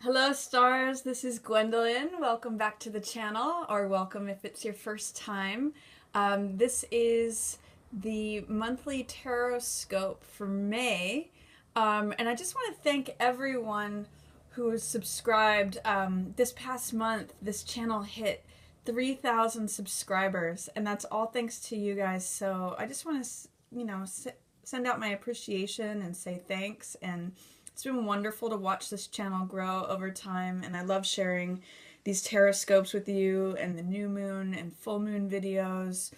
Hello stars, this is Gwendolyn. Welcome back to the channel, or welcome if it's your first time. This is the monthly Tarotscope for May, and I just want to thank everyone who has subscribed. This past month, this channel hit 3,000 subscribers, and that's all thanks to you guys. So I just want to, send out my appreciation and say thanks. And it's been wonderful to watch this channel grow over time, and I love sharing these Tarotscopes with you and the new moon and full moon videos.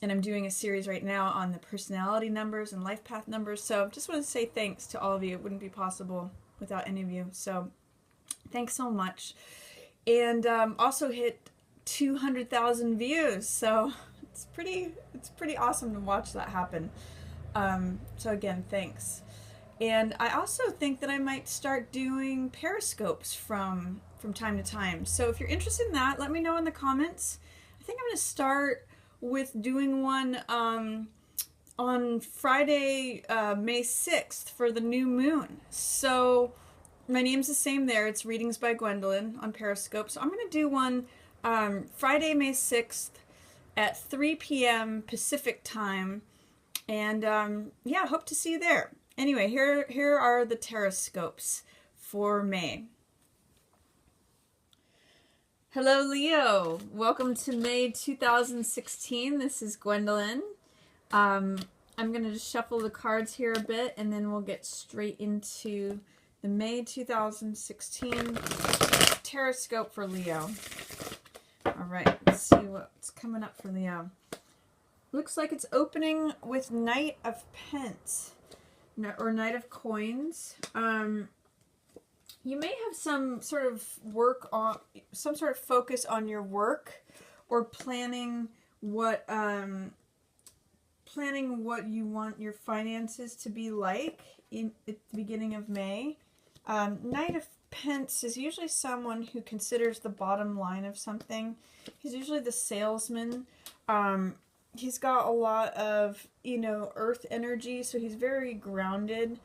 And I'm doing a series right now on the personality numbers and life path numbers. So just want to say thanks to all of you. It wouldn't be possible without any of you. So thanks so much. And also hit 200,000 views. So it's pretty awesome to watch that happen. So again, thanks. And I also think that I might start doing periscopes from time to time. So if you're interested in that, let me know in the comments. I think I'm going to start with doing one on Friday, May 6th for the new moon. So my name's the same there. It's Readings by Gwendolyn on Periscope. So I'm going to do one Friday, May 6th at 3 p.m. Pacific time. And yeah, hope to see you there. Anyway, here are the Tarotscopes for May. Hello Leo, welcome to May 2016. This is Gwendolyn. I'm going to just shuffle the cards here a bit, and then we'll get straight into the May 2016 Tarotscope for Leo. Alright, let's see what's coming up for Leo. Looks like it's opening with Knight of Pence. Or Knight of Coins. You may have some sort of some sort of focus on your work, or planning what you want your finances to be like at the beginning of May. Knight of Pence is usually someone who considers the bottom line of something. He's usually the salesman. He's got a lot of, earth energy, so he's very grounded.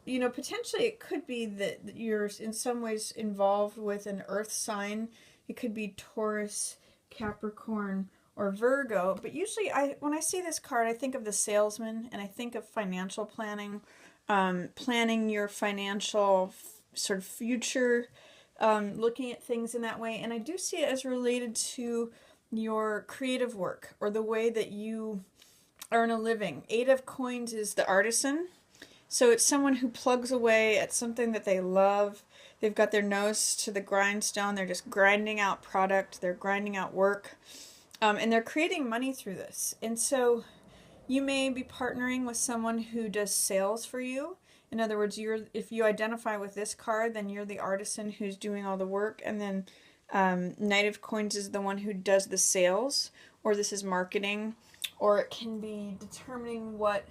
Potentially it could be that you're in some ways involved with an earth sign. It could be Taurus, Capricorn, or Virgo. But usually when I see this card, I think of the salesman, and I think of financial planning, planning your financial sort of future, looking at things in that way. And I do see it as related to your creative work, or the way that you earn a living. Eight of Coins is the artisan. So it's someone who plugs away at something that they love. They've got their nose to the grindstone. They're just grinding out product. They're grinding out work. And they're creating money through this. And so you may be partnering with someone who does sales for you. In other words, if you identify with this card, then you're the artisan who's doing all the work. And then Knight of Coins is the one who does the sales, or this is marketing, or it can be determining what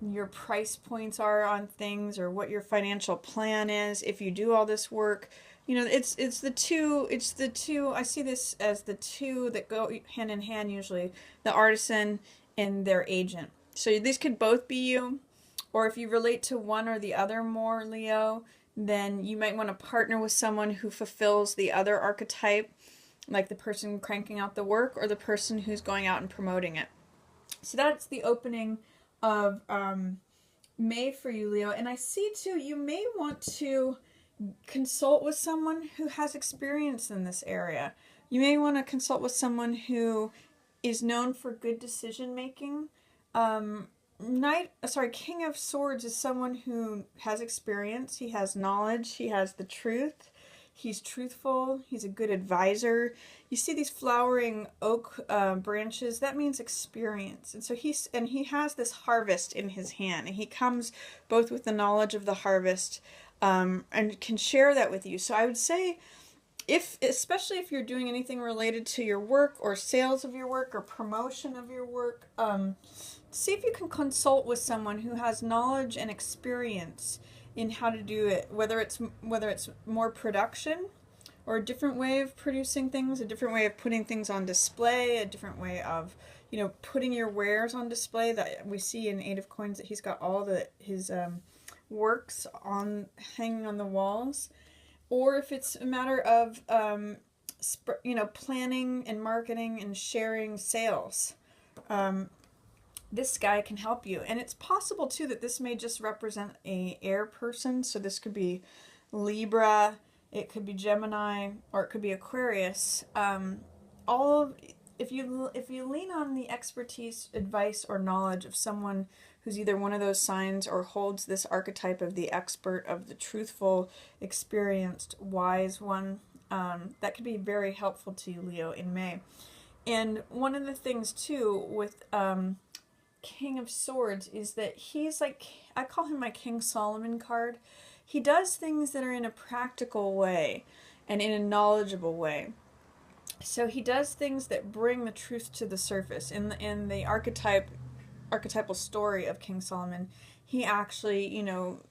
your price points are on things, or what your financial plan is if you do all this work. It's the two. I see this as the two that go hand in hand usually, the artisan and their agent. So these could both be you, or if you relate to one or the other more, Leo, then you might want to partner with someone who fulfills the other archetype, like the person cranking out the work, or the person who's going out and promoting it. So that's the opening of May for you, Leo. And I see too, you may want to consult with someone who has experience in this area. You may want to consult with someone who is known for good decision making. King of Swords is someone who has experience, he has knowledge, he has the truth, he's truthful, he's a good advisor. You see these flowering oak branches, that means experience. And so he has this harvest in his hand, and he comes both with the knowledge of the harvest and can share that with you. So I would say, especially if you're doing anything related to your work, or sales of your work, or promotion of your work, see if you can consult with someone who has knowledge and experience in how to do it, whether it's more production, or a different way of producing things, a different way of putting things on display, a different way of, putting your wares on display. That we see in Eight of Coins that he's got all his works hanging on the walls. or if it's a matter of, planning and marketing and sharing sales. This guy can help you. And it's possible too that this may just represent a air person. So this could be Libra, it could be Gemini, or it could be Aquarius. If you lean on the expertise, advice, or knowledge of someone who's either one of those signs or holds this archetype of the expert, of the truthful, experienced, wise one, that could be very helpful to you, Leo, in May. And one of the things too with King of Swords is that he's like, I call him my King Solomon card. He does things that are in a practical way and in a knowledgeable way. So he does things that bring the truth to the surface. In the archetypal story of King Solomon, he actually,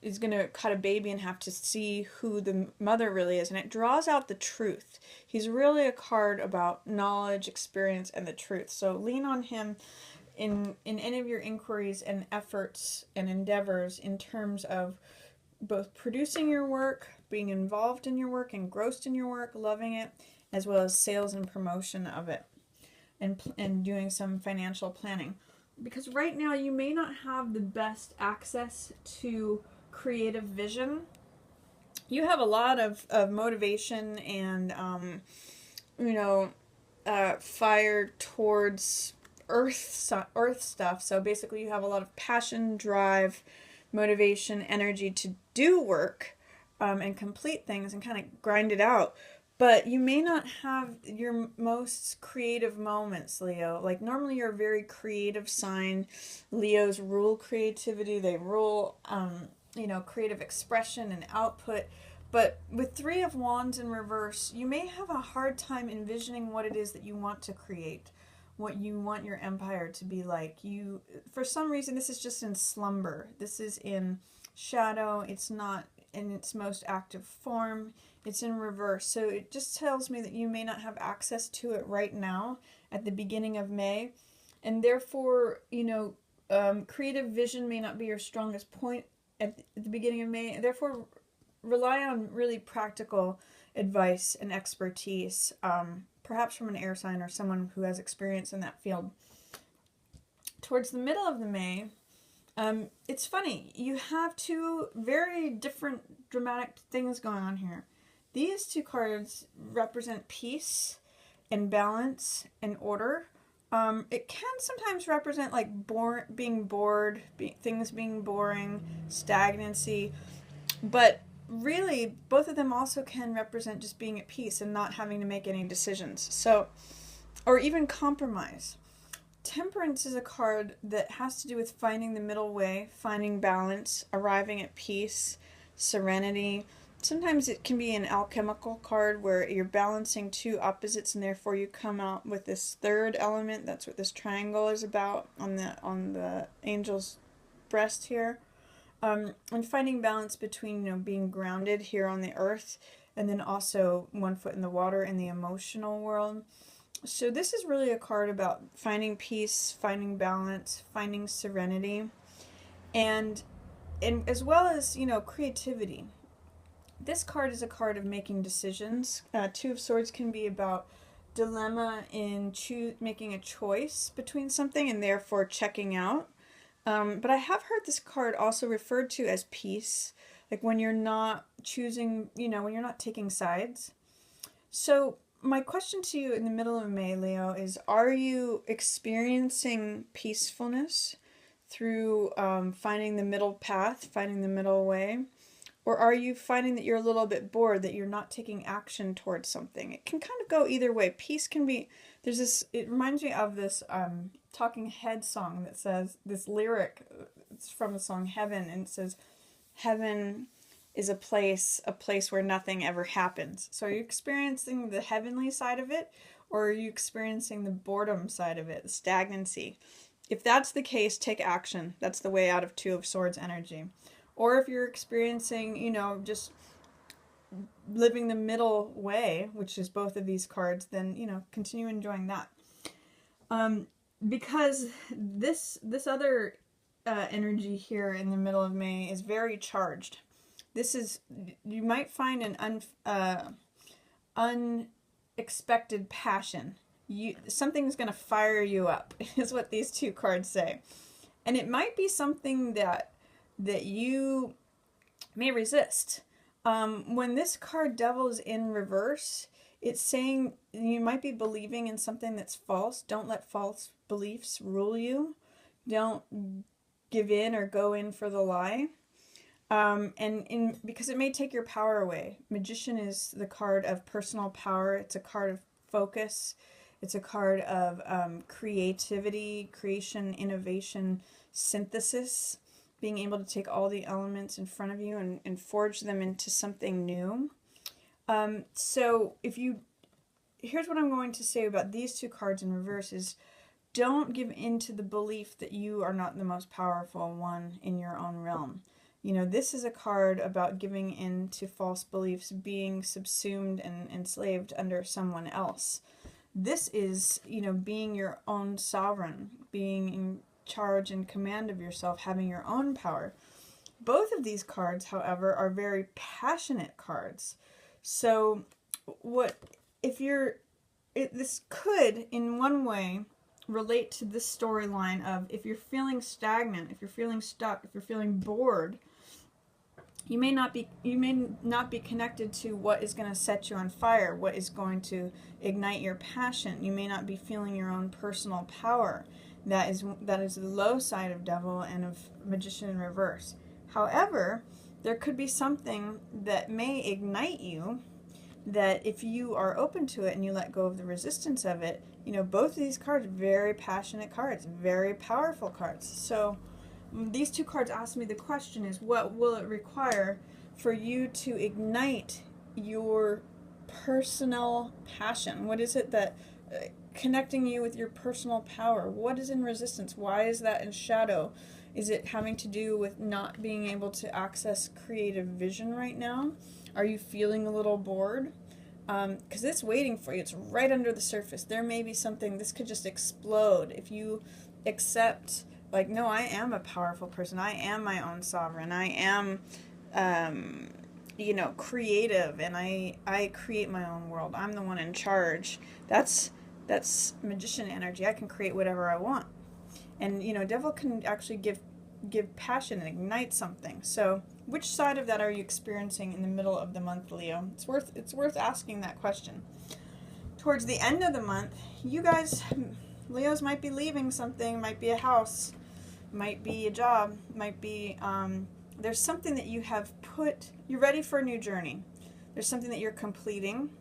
is going to cut a baby and have to see who the mother really is. And it draws out the truth. He's really a card about knowledge, experience, and the truth. So lean on him in any of your inquiries and efforts and endeavors in terms of both producing your work, being involved in your work, engrossed in your work, loving it, as well as sales and promotion of it, and doing some financial planning. Because right now you may not have the best access to creative vision. You have a lot of motivation and, fire towards earth stuff. So basically you have a lot of passion, drive, motivation, energy to do work and complete things and kind of grind it out. But you may not have your most creative moments, Leo. Like normally you're a very creative sign. Leos rule creativity. They rule, creative expression and output. But with Three of Wands in reverse, you may have a hard time envisioning what it is that you want to create, what you want your empire to be like. For some reason, this is just in slumber. This is in shadow. It's not in its most active form. It's in reverse. So it just tells me that you may not have access to it right now at the beginning of May. And therefore, creative vision may not be your strongest point at the beginning of May. And therefore, rely on really practical advice and expertise, perhaps from an air sign or someone who has experience in that field. Towards the middle of the May, it's funny. You have two very different dramatic things going on here. These two cards represent peace and balance and order. It can sometimes represent like being bored, things being boring, stagnancy. But really, both of them also can represent just being at peace and not having to make any decisions. So, or even compromise. Temperance is a card that has to do with finding the middle way, finding balance, arriving at peace, serenity. Sometimes it can be an alchemical card where you're balancing two opposites and therefore you come out with this third element. That's what this triangle is about on the angel's breast here. And finding balance between, being grounded here on the earth and then also 1 foot in the water in the emotional world. So this is really a card about finding peace, finding balance, finding serenity, and as well as, creativity. This card is a card of making decisions. Two of Swords can be about dilemma in making a choice between something and therefore checking out. But I have heard this card also referred to as peace, like when you're not choosing, when you're not taking sides. So my question to you in the middle of May, Leo, is are you experiencing peacefulness through finding the middle path, finding the middle way? Or are you finding that you're a little bit bored, that you're not taking action towards something? It can kind of go either way. Peace can be, it reminds me of this Talking Head song that says, this lyric, it's from the song Heaven, and it says, heaven is a place where nothing ever happens. So are you experiencing the heavenly side of it, or are you experiencing the boredom side of it, the stagnancy? If that's the case, take action. That's the way out of Two of Swords energy. Or if you're experiencing, just living the middle way, which is both of these cards, then, continue enjoying that. Because this other energy here in the middle of May is very charged. This is, you might find an unexpected passion. Something's going to fire you up, is what these two cards say. And it might be something that you may resist. When this card, Devil, is in reverse, it's saying you might be believing in something that's false. Don't let false beliefs rule you. Don't give in or go in for the lie. Because it may take your power away. Magician is the card of personal power. It's a card of focus. It's a card of creativity, creation, innovation, synthesis. Being able to take all the elements in front of you and forge them into something new. So here's what I'm going to say about these two cards in reverse is, don't give in to the belief that you are not the most powerful one in your own realm. You know, this is a card about giving in to false beliefs, being subsumed and enslaved under someone else. This is, you know, being your own sovereign, being in charge and command of yourself, having your own power. Both of these cards, however, are very passionate cards. So this could, in one way, relate to this storyline of, if you're feeling stagnant, if you're feeling stuck, if you're feeling bored, you may not be connected to what is going to set you on fire, what is going to ignite your passion. You may not be feeling your own personal power. That is the low side of Devil and of Magician in reverse. However, there could be something that may ignite you, that if you are open to it and you let go of the resistance of it, you know, both of these cards are very passionate cards, very powerful cards. So these two cards ask me the question is, what will it require for you to ignite your personal passion? What is it that connecting you with your personal power? What is in resistance? Why is that in shadow? Is it having to do with not being able to access creative vision right now? Are you feeling a little bored? Because it's waiting for you. It's right under the surface. There may be something, this could just explode if you accept, like, no, I am a powerful person. I am my own sovereign. I am, you know, creative, and I create my own world. I'm the one in charge. That's Magician energy. I can create whatever I want. And, you know, Devil can actually give passion and ignite something. So which side of that are you experiencing in the middle of the month, Leo? It's worth asking that question. Towards the end of the month, you guys, Leos, might be leaving something. Might be a house, might be a job, might be there's something that you have you're ready for a new journey. There's something that you're completing.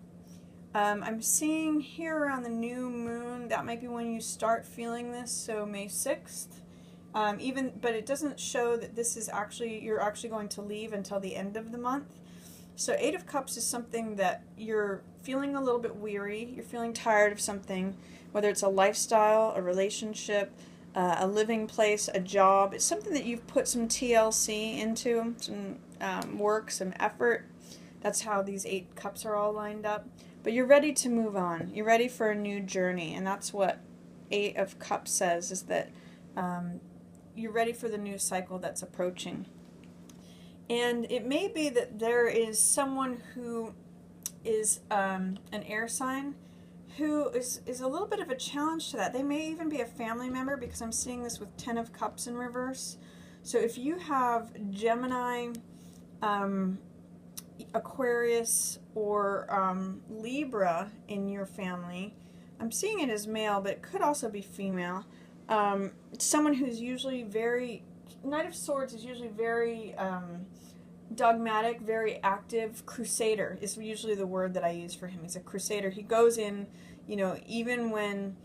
I'm seeing here around the new moon, that might be when you start feeling this, so May 6th. But it doesn't show that this is you're actually going to leave until the end of the month. So 8 of Cups is something that you're feeling a little bit weary, you're feeling tired of something, whether it's a lifestyle, a relationship, a living place, a job. It's something that you've put some TLC into, some work, some effort. That's how these 8 cups are all lined up. But you're ready to move on. You're ready for a new journey. And that's what 8 of Cups says, is that you're ready for the new cycle that's approaching. And it may be that there is someone who is an air sign who is a little bit of a challenge to that. They may even be a family member, because I'm seeing this with 10 of Cups in reverse. So if you have Gemini, Aquarius, or Libra in your family, I'm seeing it as male, but it could also be female. Someone who's usually Knight of Swords is usually very dogmatic, very active. Crusader is usually the word that I use for him. He's a crusader. He goes in, you know, even when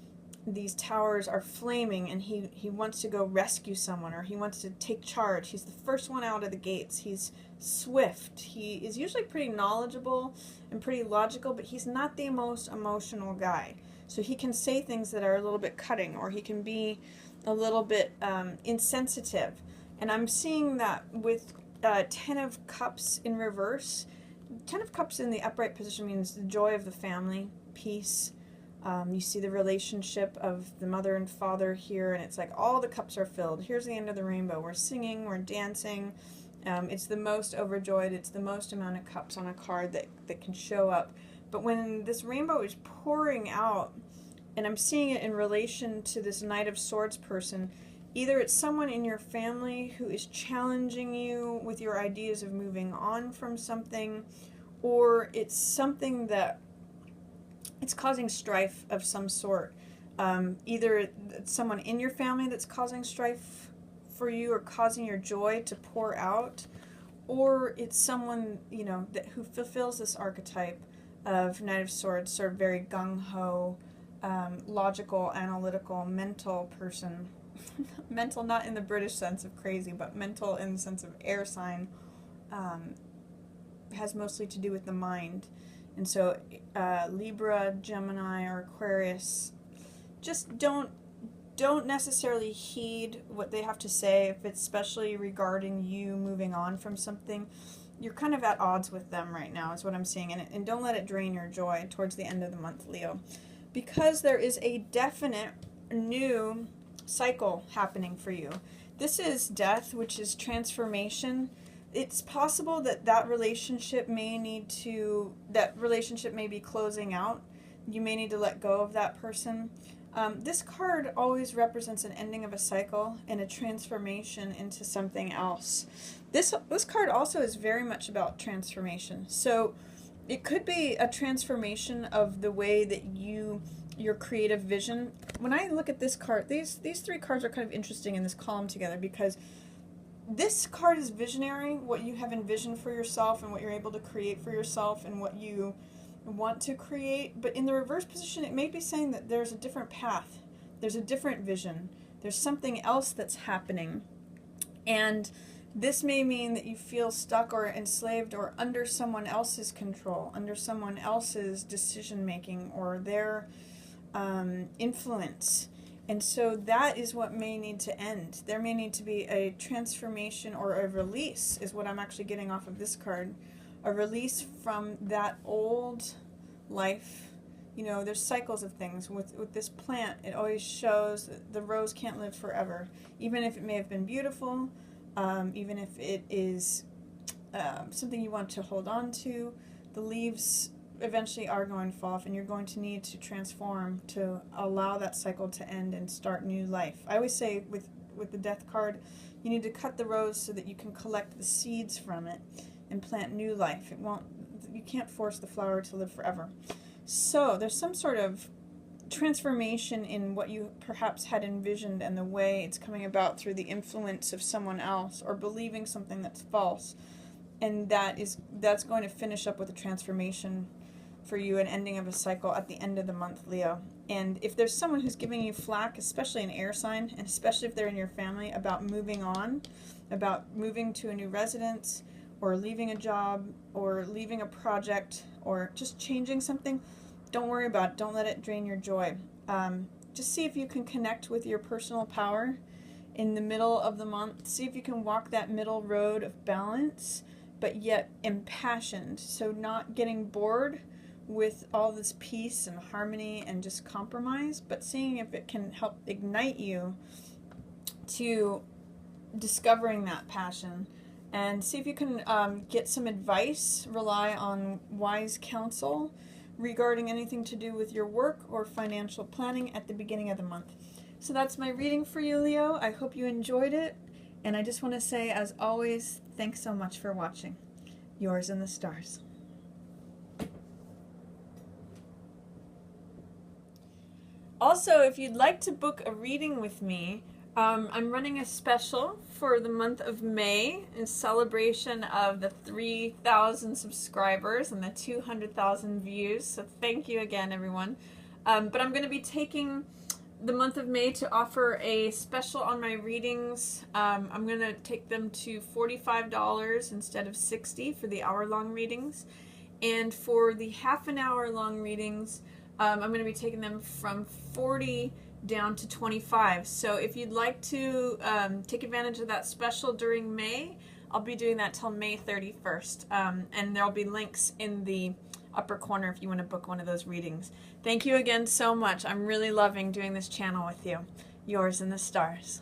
these towers are flaming, and he wants to go rescue someone, or he wants to take charge. He's the first one out of the gates. He's swift. He is usually pretty knowledgeable and pretty logical, but he's not the most emotional guy. So he can say things that are a little bit cutting, or he can be a little bit insensitive. And I'm seeing that with 10 of Cups in reverse. 10 of Cups in the upright position means the joy of the family, peace. You see the relationship of the mother and father here, and it's like all the cups are filled. Here's the end of the rainbow. We're singing, we're dancing, It's the most overjoyed. It's the most amount of cups on a card that can show up. But when this rainbow is pouring out, and I'm seeing it in relation to this Knight of Swords person, either it's someone in your family who is challenging you with your ideas of moving on from something, or it's something that it's causing strife of some sort. Either it's someone in your family that's causing strife for you or causing your joy to pour out, or it's someone, you know, who fulfills this archetype of Knight of Swords, sort of very gung-ho, logical, analytical, mental person. Mental not in the British sense of crazy, but mental in the sense of air sign, has mostly to do with the mind. And so Libra, Gemini, or Aquarius, just don't necessarily heed what they have to say if it's especially regarding you moving on from something. You're kind of at odds with them right now is what I'm seeing. And don't let it drain your joy towards the end of the month, Leo. Because there is a definite new cycle happening for you. This is death, which is transformation. It's possible that relationship may be closing out. You may need to let go of that person. This card always represents an ending of a cycle and a transformation into something else. This card also is very much about transformation. So it could be a transformation of the way that your creative vision. When I look at this card, these three cards are kind of interesting in this column together, because this card is visionary, what you have envisioned for yourself and what you're able to create for yourself and what you want to create. But in the reverse position, it may be saying that there's a different path, there's a different vision, there's something else that's happening. And this may mean that you feel stuck or enslaved or under someone else's control, under someone else's decision making or their influence. And so that is what may need to end. There may need to be a transformation or a release, is what I'm actually getting off of this card. A release from that old life. You know, there's cycles of things. With this plant, it always shows that the rose can't live forever. Even if it may have been beautiful, even if it is something you want to hold on to, the leaves eventually are going to fall off, and you're going to need to transform to allow that cycle to end and start new life. I always say with the death card, you need to cut the rose so that you can collect the seeds from it and plant new life. You can't force the flower to live forever. So there's some sort of transformation in what you perhaps had envisioned and the way it's coming about through the influence of someone else or believing something that's false. And that's going to finish up with a transformation for you, an ending of a cycle at the end of the month, Leo. And if there's someone who's giving you flack, especially an air sign, and especially if they're in your family, about moving on, about moving to a new residence, or leaving a job, or leaving a project, or just changing something, don't worry about it. Don't let it drain your joy. Just see if you can connect with your personal power in the middle of the month. See if you can walk that middle road of balance, but yet impassioned. So not getting bored with all this peace and harmony and just compromise, but seeing if it can help ignite you to discovering that passion. And see if you can get some advice, rely on wise counsel regarding anything to do with your work or financial planning at the beginning of the month. So that's my reading for you, Leo. I hope you enjoyed it. And I just want to say, as always, thanks so much for watching. Yours in the stars. Also, if you'd like to book a reading with me, I'm running a special for the month of May in celebration of the 3,000 subscribers and the 200,000 views. So thank you again, everyone. But I'm going to be taking the month of May to offer a special on my readings. I'm going to take them to $45 instead of $60 for the hour-long readings. And for the half-an-hour-long readings, I'm going to be taking them from $40 down to $25. So if you'd like to take advantage of that special during May, I'll be doing that till May 31st. And there'll be links in the upper corner if you want to book one of those readings. Thank you again so much. I'm really loving doing this channel with you. Yours in the stars.